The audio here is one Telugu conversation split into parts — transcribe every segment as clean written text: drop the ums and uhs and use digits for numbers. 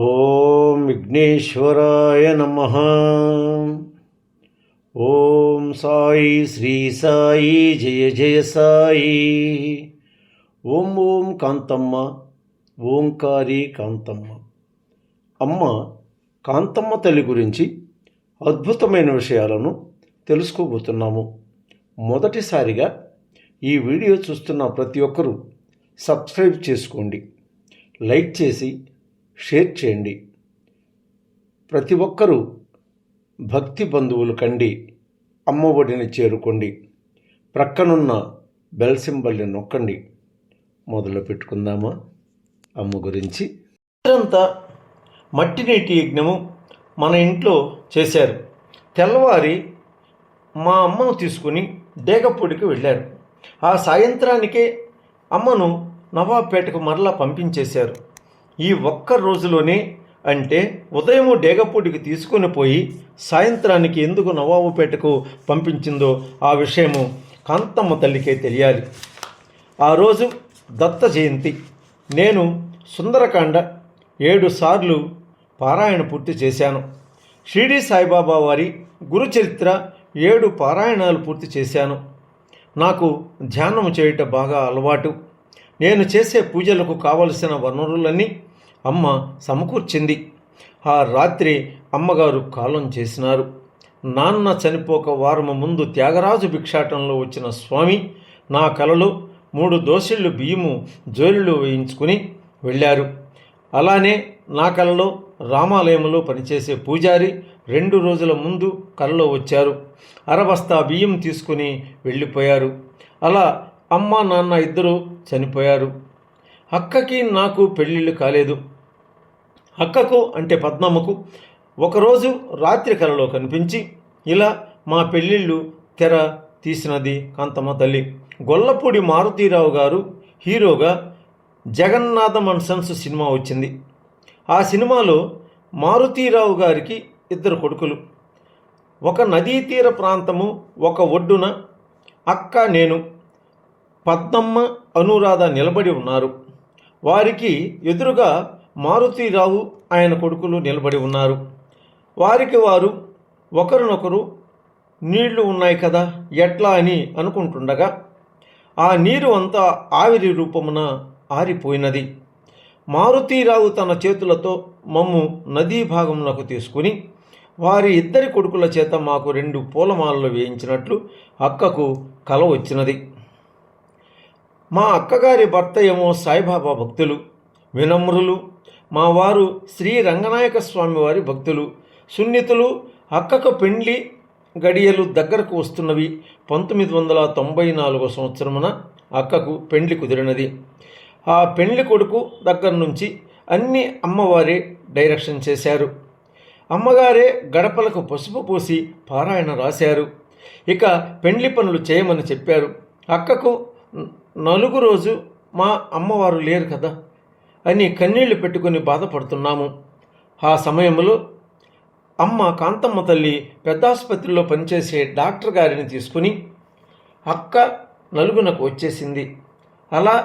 ఓం విఘ్నేశ్వరాయ నమః. ఓం సాయి శ్రీ సాయి జయ జయ సాయి. ఓం ఓం కాంతమ్మ ఓంకారి కాంతమ్మ. అమ్మ కాంతమ్మ తల్లి గురించి అద్భుతమైన విషయాలను తెలుసుకోబోతున్నాము. మొదటిసారిగా ఈ వీడియో చూస్తున్న ప్రతి ఒక్కరూ సబ్స్క్రైబ్ చేసుకోండి, లైక్ చేసి షేర్ చేయండి. ప్రతి ఒక్కరూ భక్తి బంధువులు కండి అమ్మ ఒడిని చేరుకోండి. ప్రక్కనున్న బెల్ సింబల్ని నొక్కండి. మొదలు పెట్టుకుందామా అమ్మ గురించి. అంతా మట్టి నీటి యజ్ఞము మన ఇంట్లో చేశారు. తెల్లవారి మా అమ్మను తీసుకుని డేగపూడికి వెళ్ళారు. ఆ సాయంత్రానికే అమ్మను నవాబ్పేటకు మరలా పంపించేశారు. ఈ ఒక్క రోజులోనే, అంటే ఉదయం డేగపూడికి తీసుకొని పోయి సాయంత్రానికి ఎందుకు నవాబుపేటకు పంపించిందో ఆ విషయము కాంతమ్మ తల్లికే తెలియాలి. ఆ రోజు దత్త జయంతి. నేను సుందరకాండ 7 సార్లు పారాయణ పూర్తి చేశాను. షిరిడి సాయిబాబా వారి గురుచరిత్ర 7 పారాయణాలు పూర్తి చేశాను. నాకు ధ్యానం చేయటం బాగా అలవాటు. నేను చేసే పూజలకు కావలసిన వనరులన్నీ అమ్మ సమకూర్చింది. ఆ రాత్రి అమ్మగారు కాలం చేసినారు. నాన్న చనిపోక వారము ముందు త్యాగరాజు భిక్షాటంలో వచ్చిన స్వామి నా కలలో 3 దోసిళ్ళు బియ్యము జోలిలో వేయించుకుని వెళ్ళారు. అలానే నా కలలో రామాలయంలో పనిచేసే పూజారి 2 రోజుల ముందు కలలో వచ్చారు. అరబస్తా బియ్యం తీసుకుని వెళ్ళిపోయారు. అలా అమ్మ నాన్న ఇద్దరు చనిపోయారు. అక్కకి నాకు పెళ్ళిళ్ళు కాలేదు. అక్కకు అంటే పద్మమ్మకు ఒకరోజు రాత్రి కలలో కనిపించి ఇలా మా పెళ్ళిళ్ళు తెర తీసినది కాంతమ్మ తల్లి. గొల్లపూడి మారుతీరావు గారు హీరోగా జగన్నాథం అండ్ సన్స్ సినిమా వచ్చింది. ఆ సినిమాలో మారుతీరావు గారికి 2 కొడుకులు. ఒక నదీ తీర ప్రాంతము, ఒక ఒడ్డున అక్క, నేను, పద్మమ్మ, అనురాధ నిలబడి ఉన్నారు. వారికి ఎదురుగా మారుతీరావు ఆయన కొడుకులు నిలబడి ఉన్నారు. వారికి వారు ఒకరినొకరు నీళ్లు ఉన్నాయి కదా ఎట్లా అని అనుకుంటుండగా ఆ నీరు అంతా ఆవిరి రూపమున ఆరిపోయినది. మారుతీరావు తన చేతులతో మమ్ము నదీ భాగమునకు తీసుకుని వారి 2 కొడుకుల చేత మాకు 2 పూలమాలలు వేయించినట్లు అక్కకు కల వచ్చినది. మా అక్కగారి భర్త ఏమో సాయిబాబా భక్తులు, వినమ్రులు. మా వారు శ్రీ రంగనాయక స్వామి వారి భక్తులు, సున్నితులు. అక్కకు పెండ్లి గడియలు దగ్గరకు వస్తున్నవి. 1994 సంవత్సరమున అక్కకు పెండ్లి కుదిరినది. ఆ పెండ్లి కొడుకు దగ్గర నుంచి అన్ని అమ్మవారే డైరెక్షన్ చేశారు. అమ్మగారే గడపలకు పసుపు పూసి పారాయణ రాశారు. ఇక పెండ్లి పనులు చేయమని చెప్పారు. అక్కకు 4 రోజు మా అమ్మవారు లేరు కదా అని కన్నీళ్లు పెట్టుకుని బాధపడుతున్నాము. ఆ సమయంలో అమ్మ కాంతమ్మ తల్లి పెద్దాసుపత్రిలో పనిచేసే డాక్టర్ గారిని తీసుకుని అక్క నలుగునకు వచ్చేసింది. అలా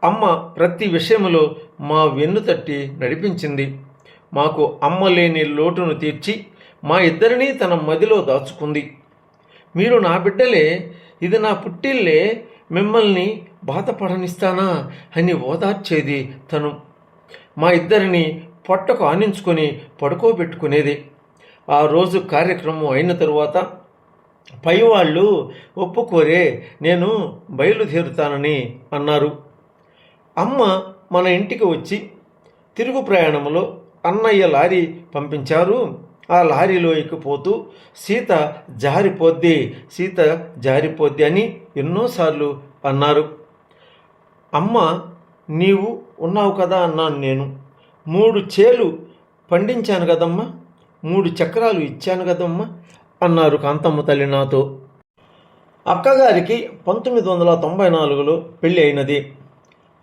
అమ్మ ప్రతి విషయంలో మా వెన్ను తట్టి నడిపించింది. మాకు అమ్మ లేని లోటును తీర్చి మా ఇద్దరినీ తన మదిలో దాచుకుంది. మీరు నా బిడ్డలే, ఇది నా పుట్టిల్లే, మిమ్మల్ని బాధపడనిస్తానా అని ఓదార్చేది తను. మా ఇద్దరిని పొట్టకు ఆనించుకొని పడుకోబెట్టుకునేది. ఆ రోజు కార్యక్రమం అయిన తరువాత పైవాళ్ళు ఒప్పుకోరే నేను బయలుదేరుతానని అన్నారు. అమ్మ మన ఇంటికి వచ్చి తిరుగు ప్రయాణంలో అన్నయ్య లారీ పంపించారు. ఆ లారీలో ఎక్కిపోతూ సీత జారిపోద్ది అని ఎన్నోసార్లు అన్నారు. అమ్మ నీవు ఉన్నావు కదా అన్నాను నేను. 3 చేలు పండించాను కదమ్మా, 3 చక్రాలు ఇచ్చాను కదమ్మా అన్నారు కాంతమ్మ తల్లి నాతో. అక్కగారికి 1994లో పెళ్ళి అయినది.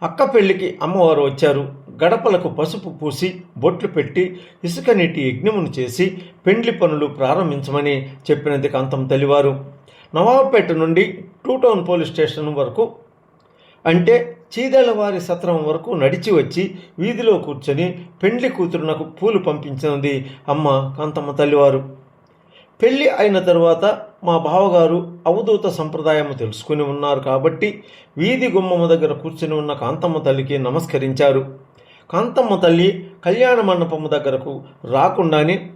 అక్క పెళ్లికి అమ్మవారు వచ్చారు. గడపలకు పసుపు పూసి బొట్లు పెట్టి ఇసుక నీటి యజ్ఞమును చేసి పెండ్లి పనులు ప్రారంభించమని చెప్పినది కాంతమ్మ తల్లివారు. నవాబుపేట నుండి 2 టౌన్ పోలీస్ స్టేషన్ వరకు, అంటే చీదెళ్లవారి సత్రం వరకు నడిచి వచ్చి వీధిలో కూర్చొని పెండ్లి కూతురునకు పూలు పంపించినది అమ్మ కాంతమ్మ తల్లివారు. పెళ్ళి అయిన తరువాత మా బావగారు అవధూత సంప్రదాయము తెలుసుకుని ఉన్నారు కాబట్టి వీధి గుమ్మము దగ్గర కూర్చుని ఉన్న కాంతమ్మ తల్లికి నమస్కరించారు. కాంతమ్మ తల్లి కళ్యాణ మండపము దగ్గరకు రాకుండానే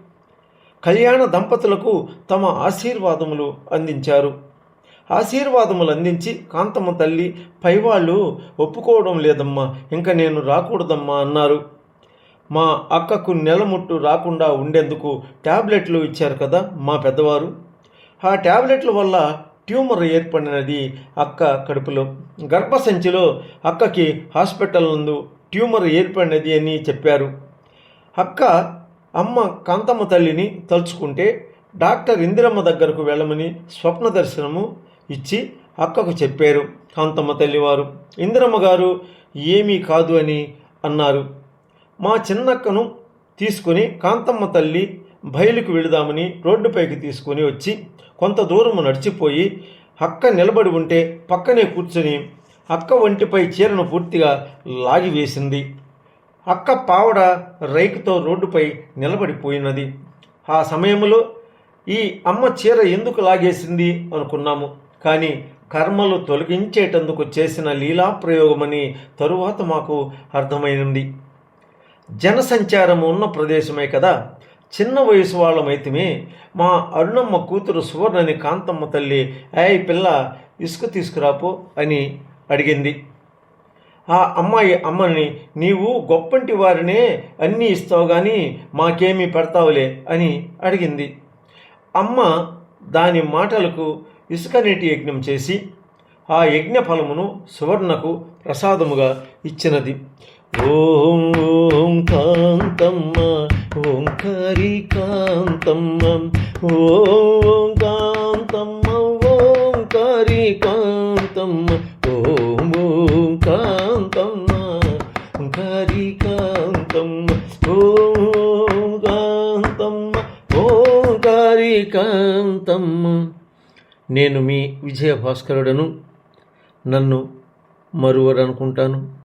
కళ్యాణ దంపతులకు తమ ఆశీర్వాదములు అందించారు. ఆశీర్వాదములు అందించి కాంతమ్మ తల్లి పైవాళ్ళు ఒప్పుకోవడం లేదమ్మా, ఇంకా నేను రాకూడదమ్మా అన్నారు. మా అక్కకు నెలముట్టు రాకుండా ఉండేందుకు ట్యాబ్లెట్లు ఇచ్చారు కదా మా పెద్దవారు. ఆ ట్యాబ్లెట్ల వల్ల ట్యూమర్ ఏర్పడినది అక్క కడుపులో. గర్భసంచిలో అక్కకి హాస్పిటల్ నందు ట్యూమర్ ఏర్పడినది అని చెప్పారు. అమ్మ కాంతమ్మ తల్లిని తలుచుకుంటే డాక్టర్ ఇందిరమ్మ దగ్గరకు వెళ్ళమని స్వప్న దర్శనము ఇచ్చి అక్కకు చెప్పారు కాంతమ్మ తల్లివారు. ఇందిరమ్మ గారు ఏమీ కాదు అని అన్నారు. మా చిన్నక్కను తీసుకుని కాంతమ్మ తల్లి బయలుకు వెళదామని రోడ్డుపైకి తీసుకొని వచ్చి కొంత దూరము నడిచిపోయి అక్క నిలబడి ఉంటే పక్కనే కూర్చొని అక్క ఒంటిపై చీరను పూర్తిగా లాగివేసింది. అక్క పావడ రైకుతో రోడ్డుపై నిలబడిపోయినది. ఆ సమయంలో ఈ అమ్మ చీర ఎందుకు లాగేసింది అనుకున్నాము. కానీ కర్మలు తొలగించేటందుకు చేసిన లీలా ప్రయోగమని తరువాత మాకు అర్థమైంది. జనసంచారం ఉన్న ప్రదేశమే కదా. చిన్న వయసు వాళ్ళమైతమే మా అరుణమ్మ కూతురు సువర్ణని కాంతమ్మ తల్లి ఏయ్ పిల్ల ఇసుక తీసుకురాపో అని అడిగింది. ఆ అమ్మని నీవు గొప్పంటి వారినే అన్నీ ఇస్తావు కానీ మాకేమీ పెడతావులే అని అడిగింది. అమ్మ దాని మాటలకు ఇసుక నీటి యజ్ఞం చేసి ఆ యజ్ఞ ఫలమును సువర్ణకు ప్రసాదముగా ఇచ్చినది. ఓం ఓం కాంతమ్మ ఓంకారి కాంతమ్మ ఓం కాంతమ్మ ఓంకారి కాంతమ్మ ఓం ఓం కాంతమ్మ ఓంకారి కాంతమ్మ ఓం కాంతమ్మ ఓంకారి కాంతమ్మ. నేను మీ విజయభాస్కరుడను. నన్ను మరువరనుకుంటాను.